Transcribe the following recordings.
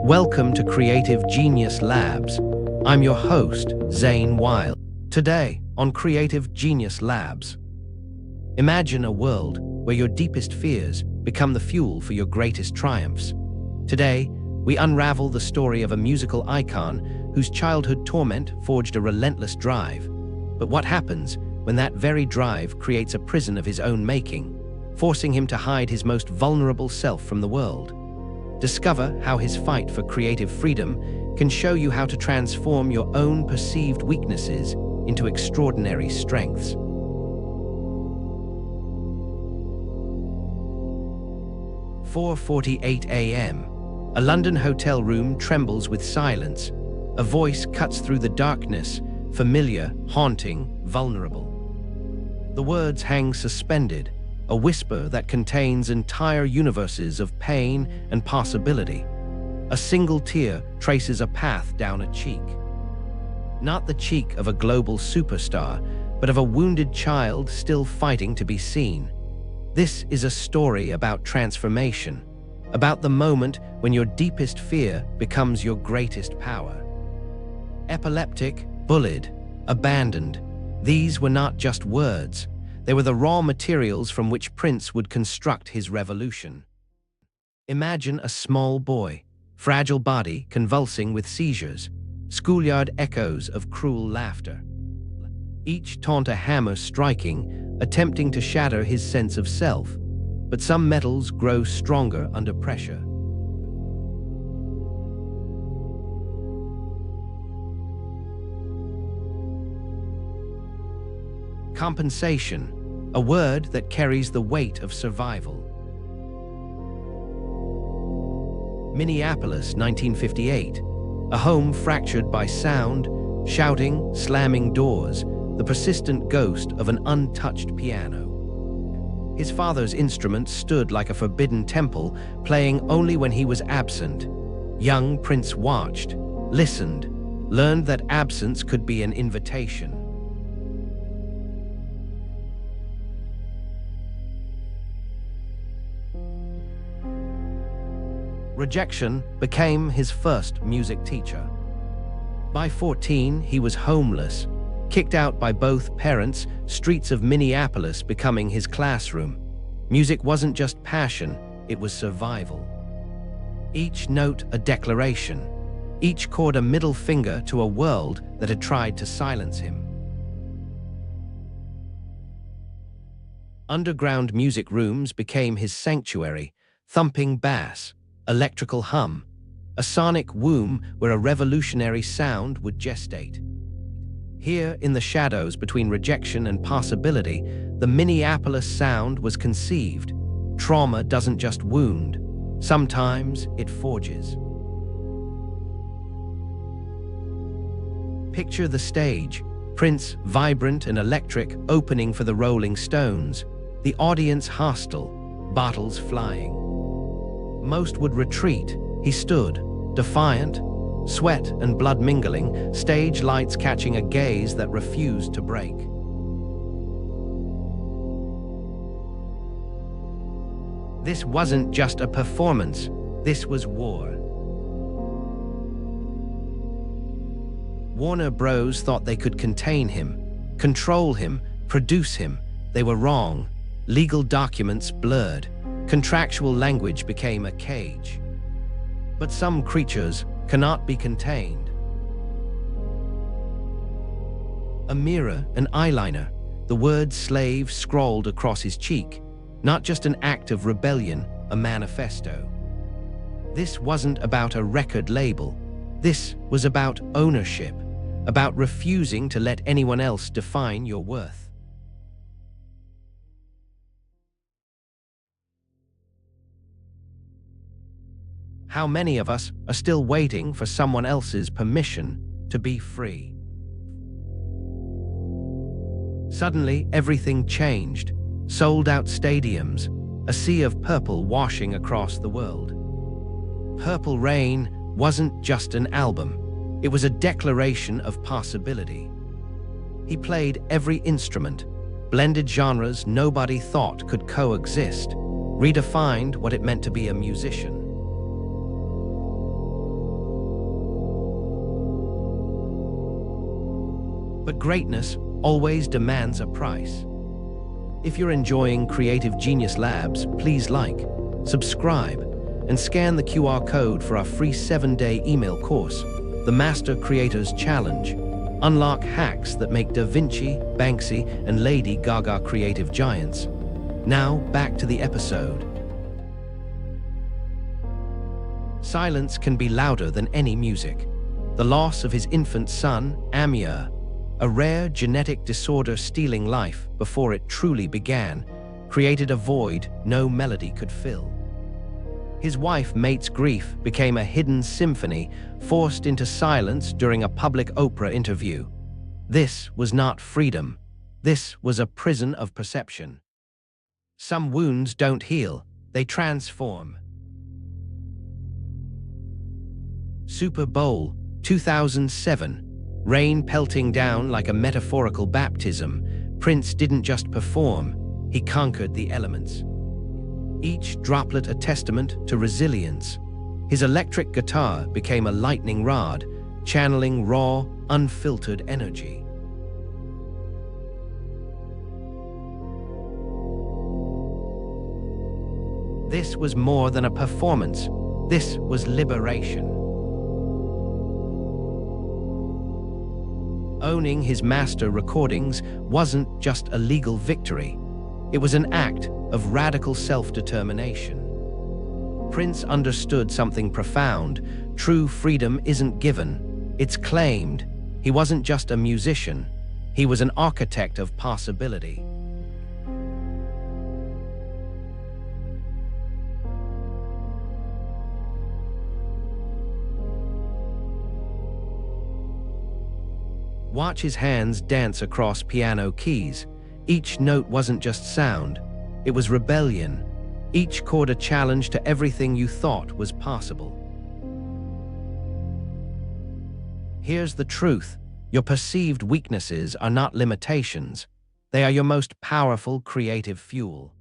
Welcome to Creative Genius Labs. I'm your host, Zane Wild. Today, on Creative Genius Labs, imagine a world where your deepest fears become the fuel for your greatest triumphs. Today, we unravel the story of a musical icon whose childhood torment forged a relentless drive. But what happens when that very drive creates a prison of his own making, forcing him to hide his most vulnerable self from the world? Discover how his fight for creative freedom can show you how to transform your own perceived weaknesses into extraordinary strengths. 4:48 a.m. A London hotel room trembles with silence. A voice cuts through the darkness, familiar, haunting, vulnerable. The words hang suspended, a whisper that contains entire universes of pain and possibility. A single tear traces a path down a cheek. Not the cheek of a global superstar, but of a wounded child still fighting to be seen. This is a story about transformation, about the moment when your deepest fear becomes your greatest power. Epileptic, bullied, abandoned. These were not just words. They were the raw materials from which Prince would construct his revolution. Imagine a small boy, fragile body convulsing with seizures, schoolyard echoes of cruel laughter. Each taunt a hammer striking, attempting to shatter his sense of self, but some metals grow stronger under pressure. Compensation, a word that carries the weight of survival. Minneapolis, 1958. A home fractured by sound, shouting, slamming doors, the persistent ghost of an untouched piano. His father's instrument stood like a forbidden temple, playing only when he was absent. Young Prince watched, listened, learned that absence could be an invitation. Rejection became his first music teacher. By 14, he was homeless, kicked out by both parents, streets of Minneapolis becoming his classroom. Music wasn't just passion, it was survival. Each note a declaration, each chord a middle finger to a world that had tried to silence him. Underground music rooms became his sanctuary, thumping bass, electrical hum, a sonic womb where a revolutionary sound would gestate. Here, in the shadows between rejection and possibility, the Minneapolis sound was conceived. Trauma doesn't just wound, sometimes it forges. Picture the stage, Prince vibrant and electric, opening for the Rolling Stones, the audience hostile, bottles flying. Most would retreat. He stood, defiant, sweat and blood mingling, stage lights catching a gaze that refused to break. This wasn't just a performance, this was war. Warner Bros. Thought they could contain him, control him, produce him. They were wrong. Legal documents blurred. Contractual language became a cage. But some creatures cannot be contained. A mirror, an eyeliner, the word slave scrawled across his cheek, not just an act of rebellion, a manifesto. This wasn't about a record label. This was about ownership, about refusing to let anyone else define your worth. How many of us are still waiting for someone else's permission to be free? Suddenly, everything changed. Sold-out stadiums, a sea of purple washing across the world. Purple Rain wasn't just an album. It was a declaration of possibility. He played every instrument, blended genres nobody thought could coexist, redefined what it meant to be a musician. But greatness always demands a price. If you're enjoying Creative Genius Labs, please like, subscribe, and scan the QR code for our free 7-day email course, The Master Creators Challenge. Unlock hacks that make Vinci, Banksy, and Lady Gaga creative giants. Now, back to the episode. Silence can be louder than any music. The loss of his infant son, Amir, a rare genetic disorder stealing life before it truly began, created a void no melody could fill. His wife Mate's grief became a hidden symphony forced into silence during a public Oprah interview. This was not freedom. This was a prison of perception. Some wounds don't heal, they transform. Super Bowl 2007. Rain pelting down like a metaphorical baptism, Prince didn't just perform, he conquered the elements. Each droplet a testament to resilience. His electric guitar became a lightning rod, channeling raw, unfiltered energy. This was more than a performance. This was liberation. Owning his master recordings wasn't just a legal victory. It was an act of radical self-determination. Prince understood something profound. True freedom isn't given, it's claimed. He wasn't just a musician, he was an architect of possibility. Watch his hands dance across piano keys. Each note wasn't just sound, it was rebellion. Each chord a challenge to everything you thought was possible. Here's the truth. Your perceived weaknesses are not limitations. They are your most powerful creative fuel.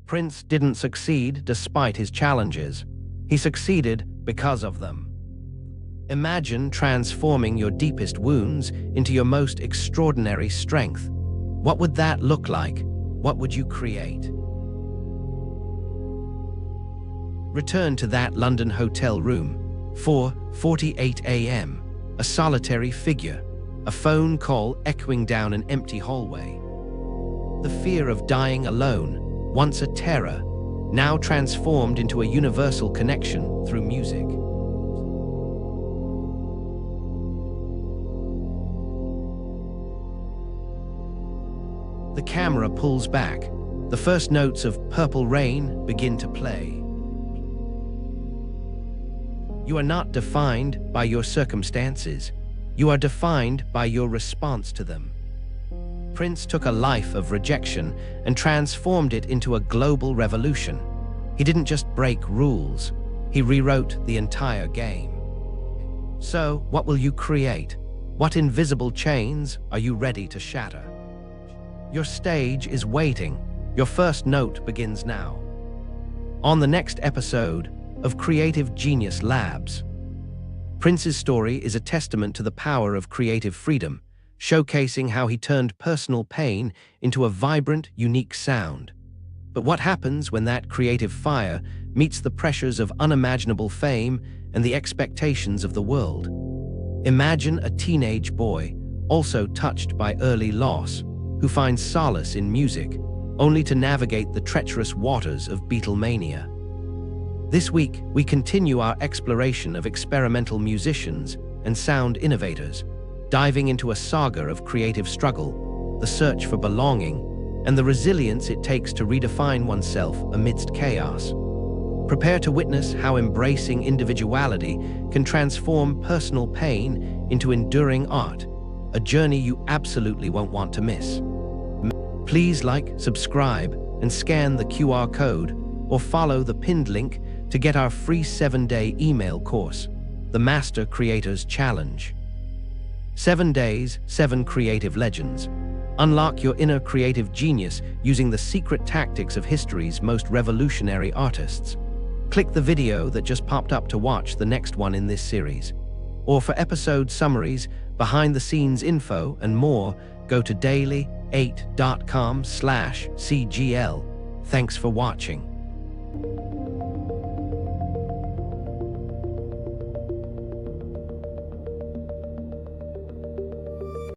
Prince didn't succeed despite his challenges. He succeeded because of them. Imagine transforming your deepest wounds into your most extraordinary strength. What would that look like? What would you create? Return to that London hotel room. 4:48 a.m. A solitary figure. A phone call echoing down an empty hallway. The fear of dying alone, once a terror, now transformed into a universal connection through music. The camera pulls back. The first notes of Purple Rain begin to play. You are not defined by your circumstances. You are defined by your response to them. Prince took a life of rejection and transformed it into a global revolution. He didn't just break rules, he rewrote the entire game. So, what will you create? What invisible chains are you ready to shatter? Your stage is waiting. Your first note begins now. On the next episode of Creative Genius Labs, Prince's story is a testament to the power of creative freedom, showcasing how he turned personal pain into a vibrant, unique sound. But what happens when that creative fire meets the pressures of unimaginable fame and the expectations of the world? Imagine a teenage boy, also touched by early loss, who finds solace in music, only to navigate the treacherous waters of Beatlemania. This week, we continue our exploration of experimental musicians and sound innovators, diving into a saga of creative struggle, the search for belonging, and the resilience it takes to redefine oneself amidst chaos. Prepare to witness how embracing individuality can transform personal pain into enduring art, a journey you absolutely won't want to miss. Please like, subscribe, and scan the QR code or follow the pinned link to get our free 7-day email course, The Master Creators Challenge. 7 days, 7 creative legends. Unlock your inner creative genius using the secret tactics of history's most revolutionary artists. Click the video that just popped up to watch the next one in this series. Or for episode summaries, behind-the-scenes info, and more, go to daily8.com/CGL. Thanks for watching.